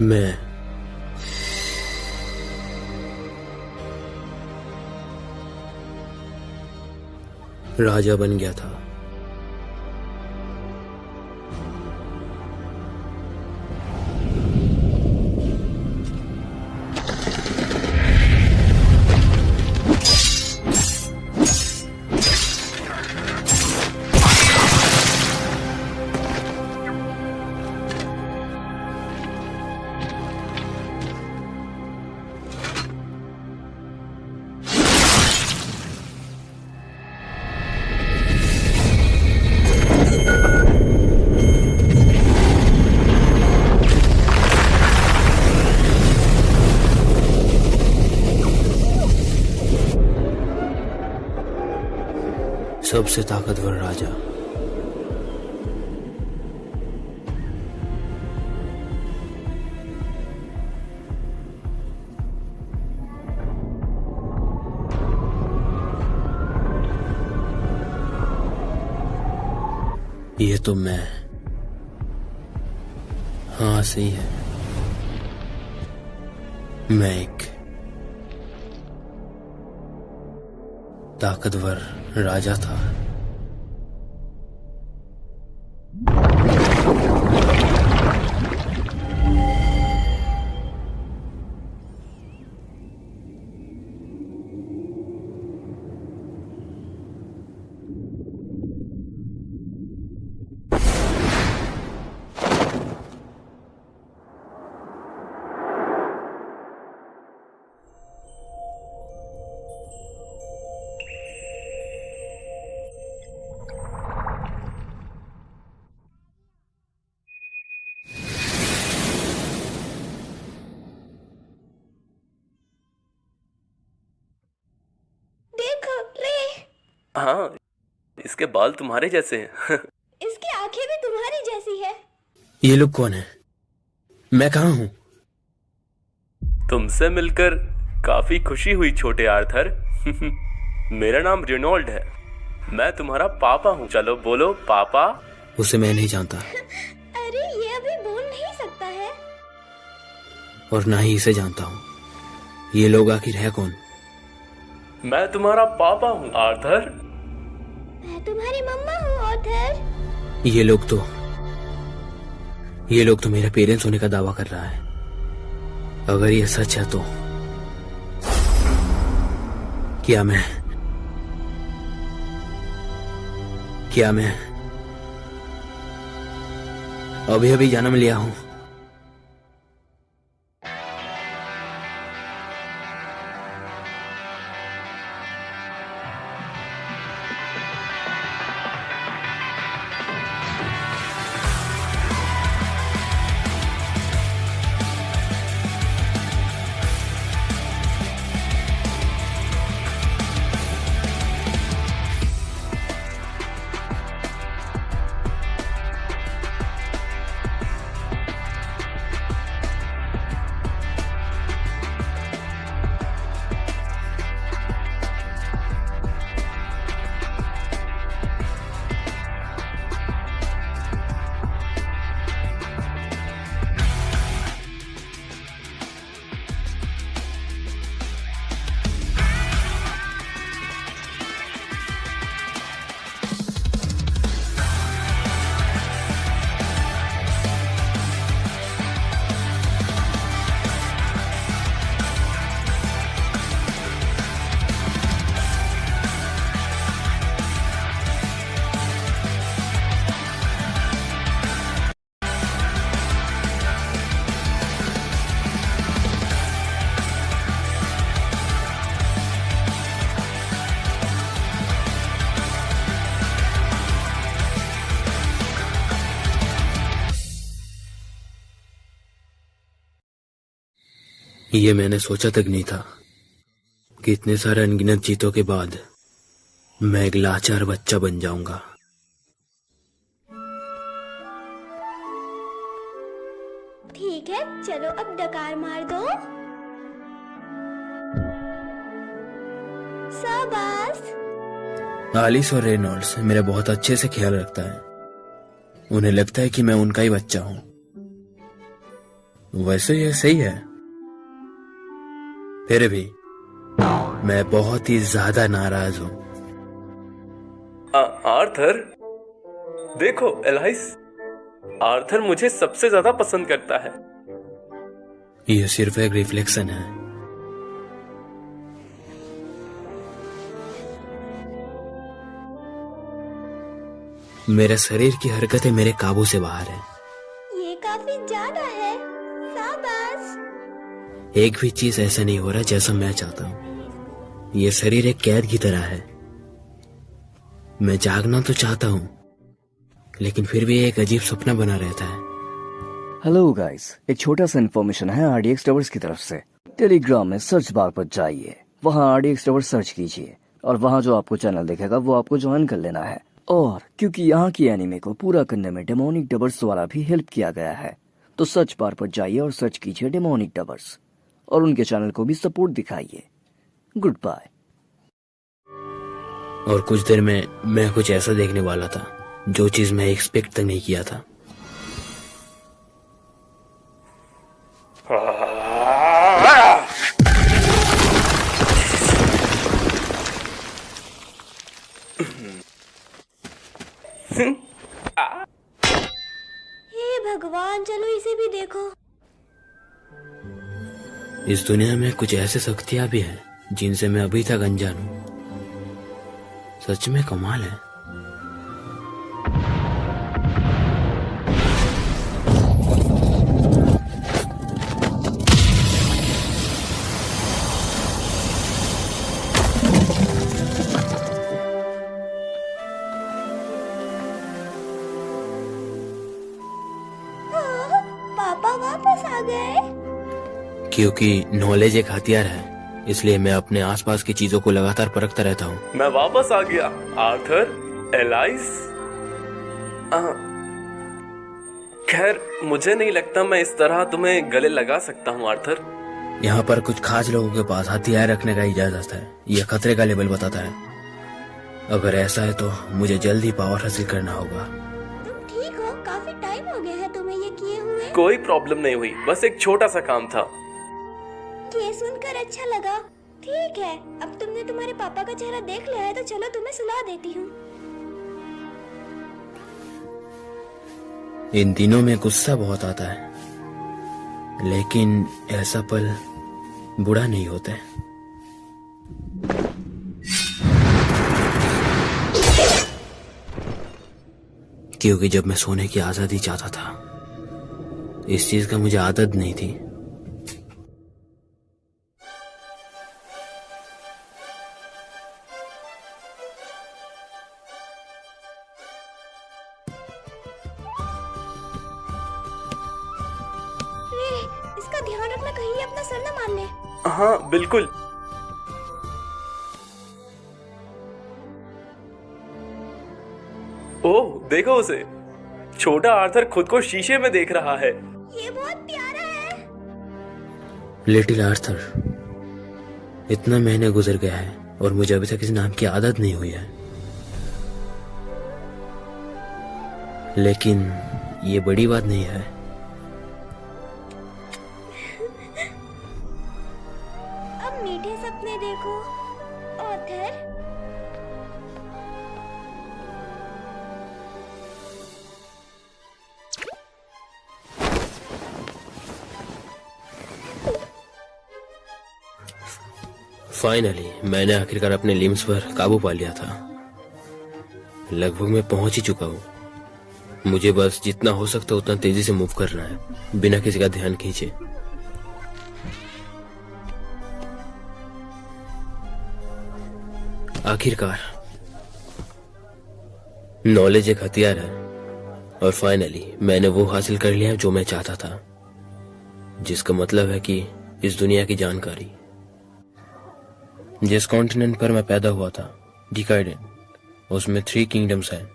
मैं राजा बन गया था। सबसे ताकतवर राजा। ये तो मैं, हाँ सही है, मैं एक ताकतवर राजा था। हाँ, इसके बाल तुम्हारे जैसे हैं। इसकी आंखें भी तुम्हारी जैसी है। ये लोग कौन है? मैं कहाँ हूँ? तुमसे मिलकर काफी खुशी हुई छोटे आर्थर। मेरा नाम रेनॉल्ड है। मैं तुम्हारा पापा हूँ। चलो बोलो पापा। उसे मैं नहीं जानता अरे ये अभी बोल नहीं सकता है। और ना ही इसे जानता हूँ। ये लोग आखिर है कौन? मैं तुम्हारा पापा हूँ आर्थर। मैं तुम्हारी मम्मा हूँ आर्थर। ये लोग तो मेरे पेरेंट्स होने का दावा कर रहा है। अगर ये सच है तो क्या मैं अभी अभी जन्म लिया हूँ? ये मैंने सोचा तक नहीं था कि इतने सारे अनगिनत जीतों के बाद मैं एक लाचार बच्चा बन जाऊंगा। ठीक है, चलो अब डकार मार दो। शाबाश। आलिस और रेनॉल्ड्स मेरा बहुत अच्छे से ख्याल रखता है। उन्हें लगता है कि मैं उनका ही बच्चा हूँ। वैसे ये सही है, फिर भी मैं बहुत ही ज्यादा नाराज हूँ। आर्थर, देखो एलाइस, आर्थर मुझे सबसे ज्यादा पसंद करता है। ये सिर्फ एक रिफ्लेक्शन है। मेरे शरीर की हरकतें मेरे काबू से बाहर है। ये काफी ज्यादा है। शाबाश। एक भी चीज ऐसा नहीं हो रहा जैसा मैं चाहता हूँ। ये शरीर एक कैद की तरह है। मैं जागना तो चाहता हूँ, लेकिन फिर भी एक अजीब सपना बना रहता है। हेलो गाइस, एक छोटा सा इन्फॉर्मेशन है RDX टवर्स की तरफ से। टेलीग्राम में सर्च बार पर जाइए, वहाँ RDX टवर्स सर्च कीजिए और वहाँ जो आपको चैनल दिखेगा वो आपको ज्वाइन कर लेना है। और क्योंकि यहाँ की एनिमे को पूरा करने में डेमोनिक डबर्स द्वारा भी हेल्प किया गया है, तो सर्च बार पर जाइए और सर्च कीजिए डेमोनिक डबर्स और उनके चैनल को भी सपोर्ट दिखाइए। Goodbye. और कुछ देर में मैं कुछ ऐसा देखने वाला था जो चीज मैं एक्सपेक्ट तक नहीं किया था। हे भगवान, चलो इसे भी देखो। इस दुनिया में कुछ ऐसे शक्तियां भी हैं जिनसे मैं अभी तक अनजान हूँ। सच में कमाल है। पापा वापस आ गए। क्योंकि नॉलेज एक हथियार है, इसलिए मैं अपने आसपास की चीजों को लगातार परखता रहता हूँ। मैं वापस आ गया। Arthur, alias. खैर, मुझे नहीं लगता मैं इस तरह तुम्हें गले लगा सकता हूँ आर्थर। यहाँ पर कुछ खास लोगों के पास हथियार रखने का इजाजत है। यह खतरे का लेवल बताता है। अगर ऐसा है तो मुझे जल्द ही पावर हासिल करना होगा। तुम ठीक हो? काफी टाइम हो गया है तुम्हें ये किए हुए। कोई प्रॉब्लम नहीं हुई, बस एक छोटा सा काम था। ये सुनकर अच्छा लगा। ठीक है, अब तुमने तुम्हारे पापा का चेहरा देख लिया है तो चलो तुम्हें सुला देती हूँ। इन दिनों में गुस्सा बहुत आता है, लेकिन ऐसा पल बुरा नहीं होता है। क्योंकि जब मैं सोने की आजादी चाहता था, इस चीज का मुझे आदत नहीं थी। इसका ध्यान रखना, कहीं ये अपना सर न मार ले। हाँ बिल्कुल। ओह, देखो उसे। छोटा आर्थर खुद को शीशे में देख रहा है। ये बहुत प्यारा है। लिटिल आर्थर, इतना महीने गुजर गया है और मुझे अभी तक इस नाम की आदत नहीं हुई है। लेकिन ये बड़ी बात नहीं है। अब मीठे सपने देखो आर्थर। फाइनली मैंने आखिरकार अपने लिम्स पर काबू पा लिया था। लगभग मैं पहुंच ही चुका हूँ। मुझे बस जितना हो सकता उतना तेजी से मूव करना है, बिना किसी का ध्यान खींचे। आखिरकार नॉलेज एक हथियार है और फाइनली मैंने वो हासिल कर लिया जो मैं चाहता था, जिसका मतलब है कि इस दुनिया की जानकारी। जिस कॉन्टिनेंट पर मैं पैदा हुआ था, डिकाइडेंट, उसमें 3 किंगडम्स हैं।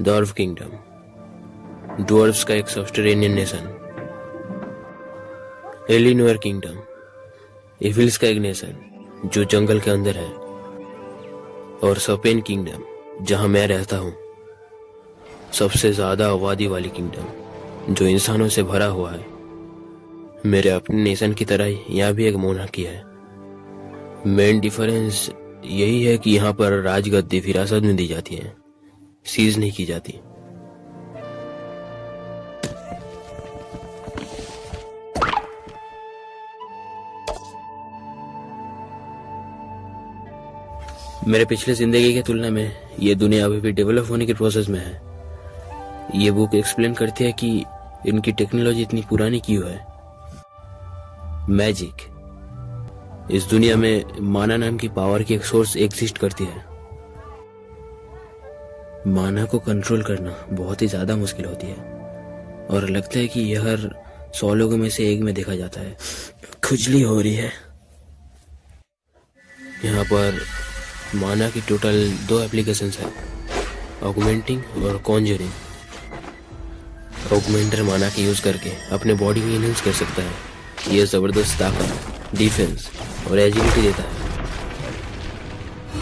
डॉर्फ किंगडम, ड्वार्फ्स का एक सब्सटेरेनियन नेशन। एलिनोर किंगडम, इविल्स का एक नेशन जो जंगल के अंदर है। और सपेन किंगडम, जहां मैं रहता हूं, सबसे ज्यादा आबादी वाली किंगडम। जो इंसानों से भरा हुआ है। मेरे अपने नेशन की तरह ही यहाँ भी एक मोनार्की है। मेन डिफरेंस यही है कि यहाँ पर राजगद्दी विरासत में दी जाती है, सीज नहीं की जाती। मेरे पिछले जिंदगी की तुलना में ये दुनिया अभी भी डेवलप होने के प्रोसेस में है। ये बुक एक्सप्लेन करती है कि इनकी टेक्नोलॉजी इतनी पुरानी क्यों है। मैजिक। इस दुनिया में माना नाम की पावर की एक सोर्स एग्जिस्ट करती है। माना को कंट्रोल करना बहुत ही ज्यादा मुश्किल होती है और लगता है कि यह हर 100 लोगों में से एक में देखा जाता है। खुजली हो रही है। यहाँ पर माना की टोटल 2 एप्लीकेशंस है, ऑगमेंटिंग और कॉन्जरिंग। ऑगमेंटर माना के यूज करके अपने बॉडी को इनहेंस कर सकता है। यह जबरदस्त ताकत, डिफेंस और एजिलिटी देता है।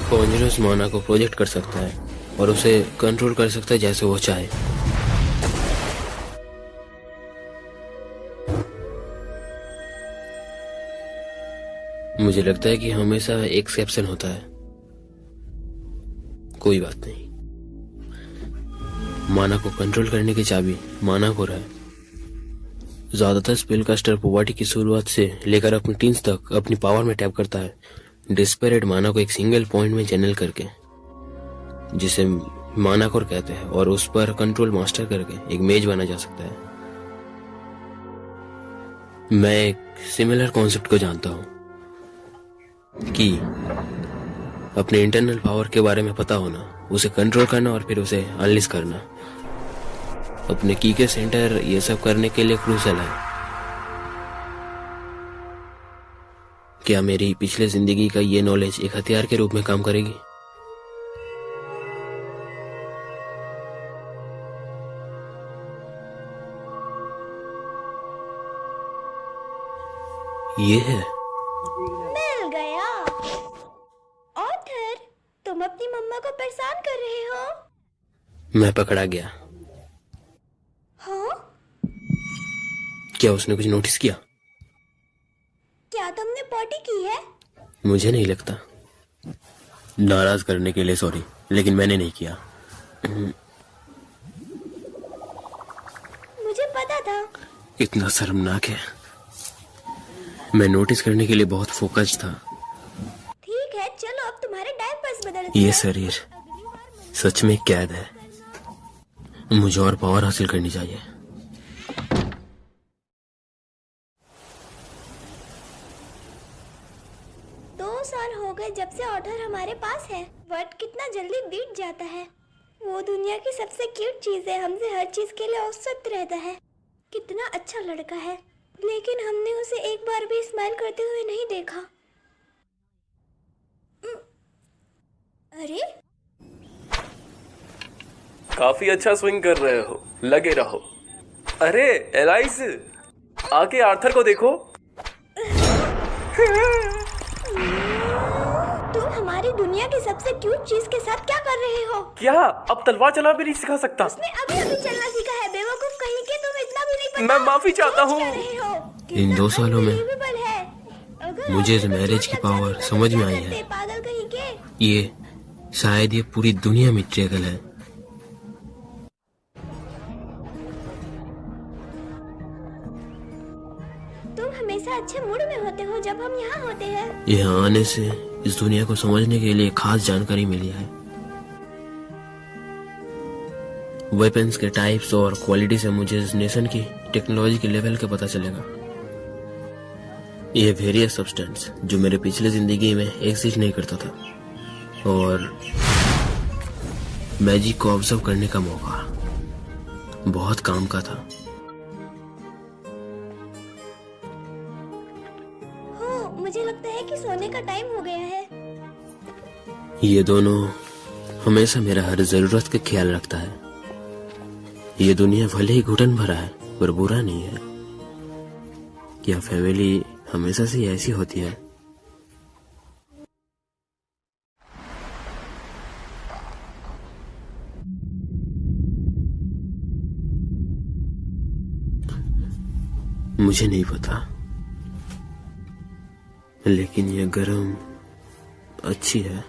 कॉन्जरस माना को प्रोजेक्ट कर सकता है और उसे कंट्रोल कर सकता है जैसे वो चाहे। मुझे लगता है कि हमेशा एक्सेप्शन होता है। कोई बात नहीं। माना को कंट्रोल करने की चाबी माना को रहा है। ज्यादातर स्पेलकास्टर पॉवर्टी की शुरुआत से लेकर अपनी टीन्स तक अपनी पावर में टैप करता है, डिस्पेरेट माना को एक सिंगल पॉइंट में चैनल करके, जिसे माना कोर कहते हैं, और उस पर कंट्रोल मास्टर करके एक मेज बना जा सकता है। मैं एक सिमिलर कॉन्सेप्ट को जानता हूं कि अपने इंटरनल पावर के बारे में पता होना, उसे कंट्रोल करना और फिर उसे अनलिश करना अपने की के सेंटर ये सब करने के लिए क्रूशल है। क्या मेरी पिछले जिंदगी का ये नॉलेज एक हथियार के रूप में काम करेगी? ये है। मिल गया। ऑथर, तुम अपनी मम्मा को परेशान कर रहे हो। मैं पकड़ा गया। हाँ? क्या उसने कुछ नोटिस किया? क्या तुमने पॉटी की है? मुझे नहीं लगता। नाराज करने के लिए सॉरी, लेकिन मैंने नहीं किया। मुझे पता था। इतना शर्मनाक है। मैं नोटिस करने के लिए बहुत फोकस्ड था। ठीक है, चलो अब तुम्हारे डायपर्स बदलते ये हैं। शरीर सच में कैद है। मुझे और पावर हासिल करनी चाहिए। दो साल हो गए जब से ऑर्डर हमारे पास है। वक्त कितना जल्दी बीत जाता है। वो दुनिया की सबसे क्यूट चीज है, हमसे हर चीज के लिए औसत रहता है। कितना अच्छा लड़का है, लेकिन हमने उसे एक बार भी स्माइल करते हुए नहीं देखा। अरे, काफी अच्छा स्विंग कर रहे हो, लगे रहो। अरे एलाइस, आके आर्थर को देखो। तुम हमारी दुनिया की सबसे क्यूट चीज के साथ क्या कर रहे हो? क्या अब तलवार चला भी नहीं सिखा सकता? उसने अभी अभी चलना सीखा है। बेवकूफ कहीं के, तुम इतना भी नहीं पता। मैं माफी चाहता हूँ। सोच क्या रहे हो? इन 2 सालों में Unbelievable है। अगर मुझे इस आपको मैरिज की चोट लग पावर जाती तो समझ में क्या आई करते? है। पागल कहीं के। ये शायद ये पूरी दुनिया में ट्रेगल है। तुम हमेशा अच्छे मूड में होते हो जब हम यहाँ होते हैं। यहाँ आने से इस दुनिया को समझने के लिए खास जानकारी मिली है। वेपन्स के टाइप्स और क्वालिटी से मुझे इस नेशन की टेक्नोलॉजी के लेवल का पता चलेगा। ये वेरियस सब्सटेंस जो मेरे पिछले जिंदगी में एग्जिस्ट नहीं करता था, और मैजिक को ऑब्जर्व करने का मौका बहुत काम का था। हो, मुझे लगता है कि सोने का टाइम हो गया है। ये दोनों हमेशा मेरा हर जरूरत का ख्याल रखता है। ये दुनिया भले ही घुटन भरा है पर बुरा नहीं है। क्या फैमिली हमेशा से ऐसी होती है? मुझे नहीं पता, लेकिन ये गरम अच्छी है।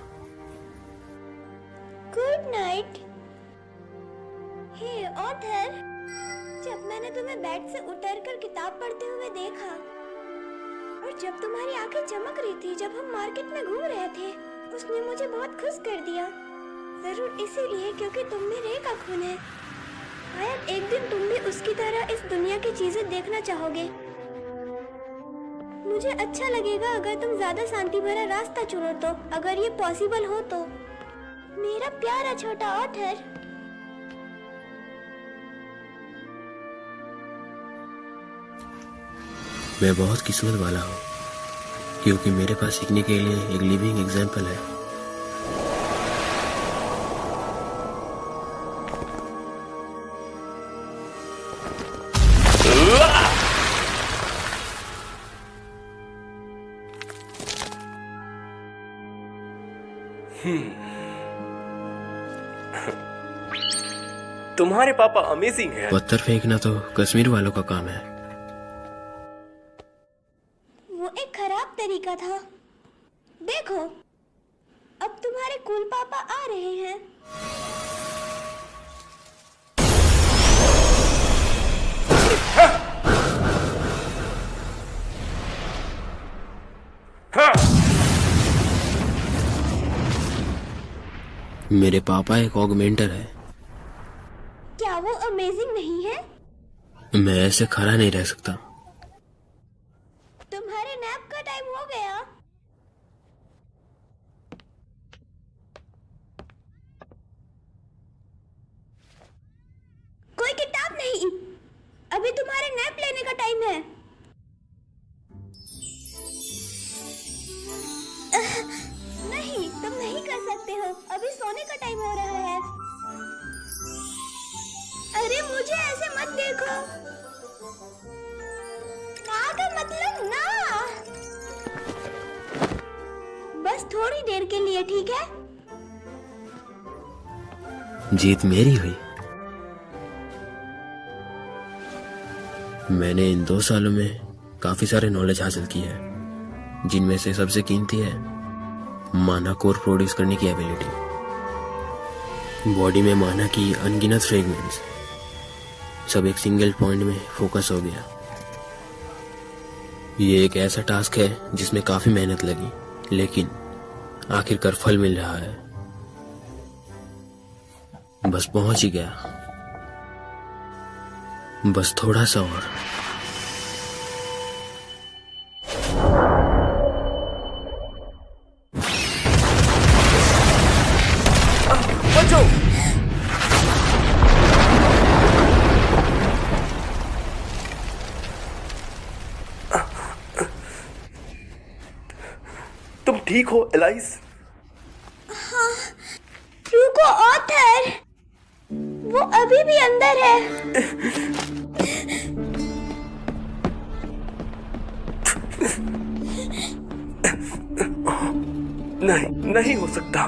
Good night. हे ऑथर, जब मैंने तुम्हें बेड से उतरकर किताब पढ़ते हुए देखा और जब तुम्हारी आंखें चमक रही थी जब हम मार्केट में घूम रहे थे, उसने मुझे बहुत खुश कर दिया। जरूर इसीलिए क्योंकि तुम में रे का खून है। शायद एक दिन तुम भी उसकी तरह इस दुनिया की चीजें देखना चाहोगे। मुझे अच्छा लगेगा अगर तुम ज्यादा शांति भरा रास्ता चुनो तो, अगर ये पॉसिबल हो तो। मेरा प्यारा छोटा ऑथर। मैं बहुत किस्मत वाला हूँ क्योंकि मेरे पास सीखने के लिए एक लिविंग एग्जाम्पल है। तुम्हारे पापा अमेजिंग है। पत्थर फेंकना तो कश्मीर वालों का काम है। वो एक खराब तरीका था। देखो, अब तुम्हारे कूल पापा आ रहे हैं। मेरे पापा एक ऑगमेंटर है। क्या वो अमेजिंग नहीं है? मैं ऐसे खड़ा नहीं रह सकता। तुम्हारे नैप का टाइम हो गया। कोई किताब नहीं, अभी तुम्हारे नैप लेने का टाइम है। नहीं, तुम नहीं कर सकते हो, अभी सोने का टाइम हो रहा है। अरे मुझे ऐसे मत देखो। ना का मतलब ना। बस थोड़ी देर के लिए, ठीक है? जीत मेरी हुई। मैंने इन 2 सालों में काफी सारे नॉलेज हासिल की है, जिनमें से सबसे कीमती है माना कोर प्रोड्यूस करने की एबिलिटी। बॉडी में माना की अनगिनत फ्रेगमेंट्स सब एक सिंगल पॉइंट में फोकस हो गया। ये एक ऐसा टास्क है जिसमें काफी मेहनत लगी, लेकिन आखिरकार फल मिल रहा है। बस पहुंच ही गया, बस थोड़ा सा और। बचो! तुम ठीक हो एलाइस? रुको ऑथर, वो अभी भी अंदर है। नहीं, नहीं हो सकता।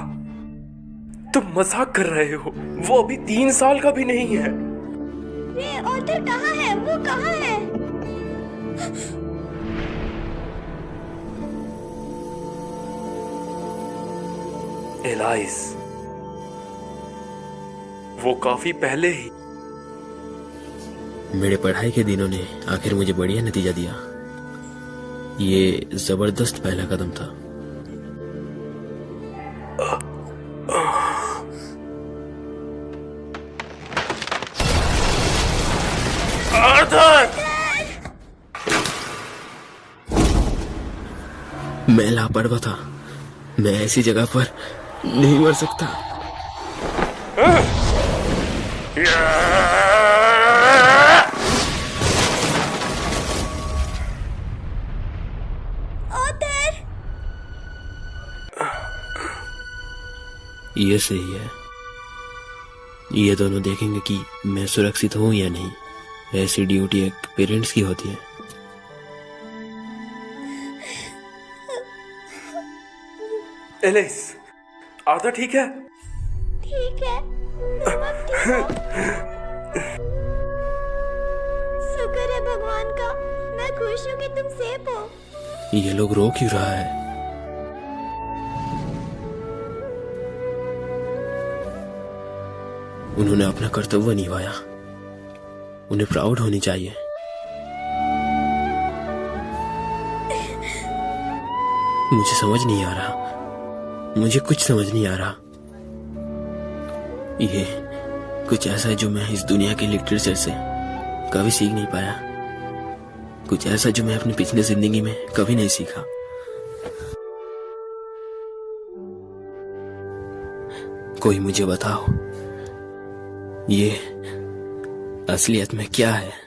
तुम मजाक कर रहे हो। वो अभी 3 साल का भी नहीं है। ये ऑथर कहाँ है? वो कहाँ है? एलाइस, वो काफी पहले ही। मेरे पढ़ाई के दिनों ने आखिर मुझे बढ़िया नतीजा दिया। ये जबरदस्त पहला कदम था। आर्थर! मैं लापरवाह था। मैं ऐसी जगह पर नहीं मर सकता। ऑथर! ये सही है। ये दोनों देखेंगे कि मैं सुरक्षित हूं या नहीं। ऐसी ड्यूटी एक पेरेंट्स की होती है। एलाइस, आर्थर ठीक है? ठीक है, तुम अब ठीक हो? शुक्र है भगवान का, मैं खुश हूँ कि तुम सेफ हो। ये लोग रो क्यों रहा है? उन्होंने अपना कर्तव्य निभाया, उन्हें प्राउड होनी चाहिए। मुझे समझ नहीं आ रहा, मुझे कुछ समझ नहीं आ रहा। ये कुछ ऐसा है जो मैं इस दुनिया के लिटरेचर से कभी सीख नहीं पाया, कुछ ऐसा जो मैं अपनी पिछली जिंदगी में कभी नहीं सीखा। कोई मुझे बताओ, ये असलियत में क्या है?